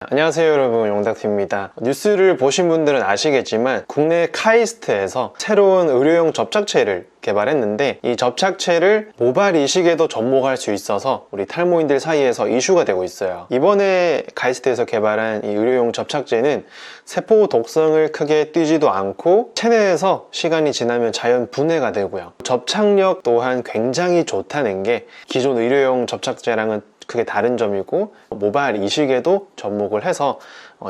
안녕하세요 여러분, 용닥TV입니다. 뉴스를 보신 분들은 아시겠지만 국내 카이스트에서 새로운 의료용 접착체를 개발했는데, 이 접착체를 모발 이식에도 접목할 수 있어서 우리 탈모인들 사이에서 이슈가 되고 있어요. 이번에 카이스트에서 개발한 이 의료용 접착제는 세포 독성을 크게 띠지도 않고 체내에서 시간이 지나면 자연 분해가 되고요, 접착력 또한 굉장히 좋다는 게 기존 의료용 접착제랑은 크게 다른 점이고, 모발 이식에도 접목을 해서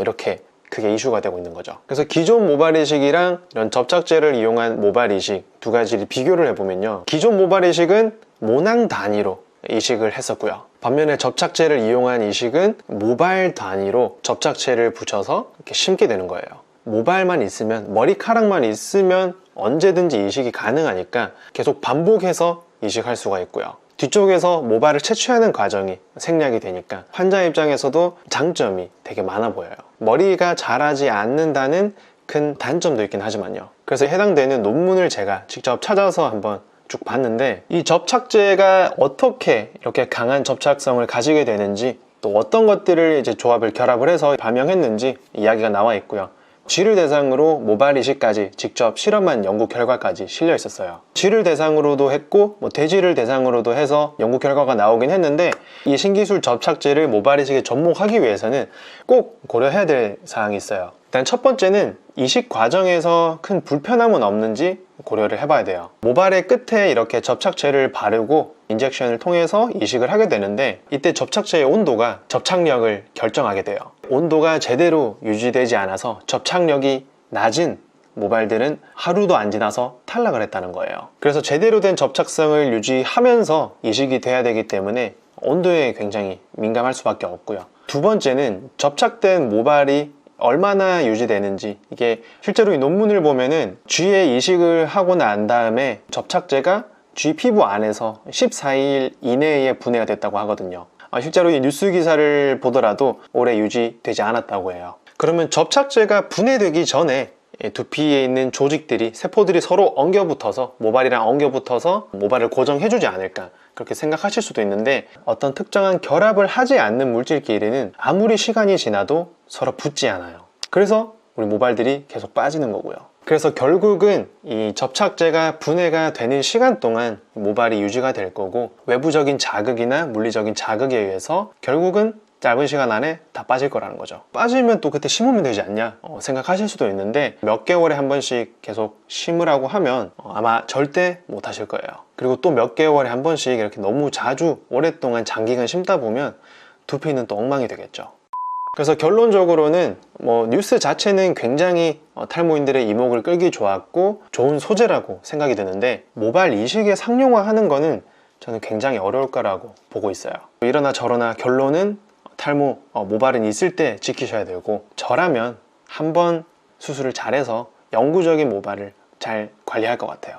이렇게 크게 이슈가 되고 있는 거죠. 그래서 기존 모발 이식이랑 이런 접착제를 이용한 모발 이식 두 가지를 비교를 해보면요, 기존 모발 이식은 모낭 단위로 이식을 했었고요, 반면에 접착제를 이용한 이식은 모발 단위로 접착제를 붙여서 이렇게 심게 되는 거예요. 모발만 있으면, 머리카락만 있으면 언제든지 이식이 가능하니까 계속 반복해서 이식할 수가 있고요, 뒤쪽에서 모발을 채취하는 과정이 생략이 되니까 환자 입장에서도 장점이 되게 많아 보여요. 머리가 자라지 않는다는 큰 단점도 있긴 하지만요. 그래서 해당되는 논문을 제가 직접 찾아서 한번 쭉 봤는데, 이 접착제가 어떻게 이렇게 강한 접착성을 가지게 되는지, 또 어떤 것들을 이제 조합을 결합을 해서 발명했는지 이야기가 나와 있고요. 쥐를 대상으로 모발 이식까지 직접 실험한 연구 결과까지 실려 있었어요. 쥐를 대상으로도 했고 돼지를 대상으로도 해서 연구 결과가 나오긴 했는데, 이 신기술 접착제를 모발 이식에 접목하기 위해서는 꼭 고려해야 될 사항이 있어요. 일단 첫 번째는 이식 과정에서 큰 불편함은 없는지 고려를 해봐야 돼요. 모발의 끝에 이렇게 접착제를 바르고 인젝션을 통해서 이식을 하게 되는데, 이때 접착제의 온도가 접착력을 결정하게 돼요. 온도가 제대로 유지되지 않아서 접착력이 낮은 모발들은 하루도 안 지나서 탈락을 했다는 거예요. 그래서 제대로 된 접착성을 유지하면서 이식이 돼야 되기 때문에 온도에 굉장히 민감할 수밖에 없고요. 두 번째는 접착된 모발이 얼마나 유지되는지, 이게 실제로 이 논문을 보면은 쥐의 이식을 하고 난 다음에 접착제가 쥐 피부 안에서 14일 이내에 분해가 됐다고 하거든요. 실제로 이 뉴스 기사를 보더라도 오래 유지되지 않았다고 해요. 그러면 접착제가 분해되기 전에 두피에 있는 조직들이, 세포들이 서로 엉겨붙어서, 모발이랑 엉겨붙어서 모발을 고정해주지 않을까, 그렇게 생각하실 수도 있는데, 어떤 특정한 결합을 하지 않는 물질끼리는 아무리 시간이 지나도 서로 붙지 않아요. 그래서 우리 모발들이 계속 빠지는 거고요. 그래서 결국은 이 접착제가 분해가 되는 시간 동안 모발이 유지가 될 거고, 외부적인 자극이나 물리적인 자극에 의해서 결국은 짧은 시간 안에 다 빠질 거라는 거죠. 빠지면 또 그때 심으면 되지 않냐 생각하실 수도 있는데, 몇 개월에 한 번씩 계속 심으라고 하면 아마 절대 못 하실 거예요. 그리고 또 몇 개월에 한 번씩 이렇게 너무 자주 오랫동안 장기간 심다 보면 두피는 또 엉망이 되겠죠. 그래서 결론적으로는 뉴스 자체는 굉장히 탈모인들의 이목을 끌기 좋았고 좋은 소재라고 생각이 드는데, 모발 이식에 상용화하는 거는 저는 굉장히 어려울 거라고 보고 있어요. 이러나 저러나 결론은 탈모, 모발은 있을 때 지키셔야 되고, 저라면 한번 수술을 잘해서 영구적인 모발을 잘 관리할 것 같아요.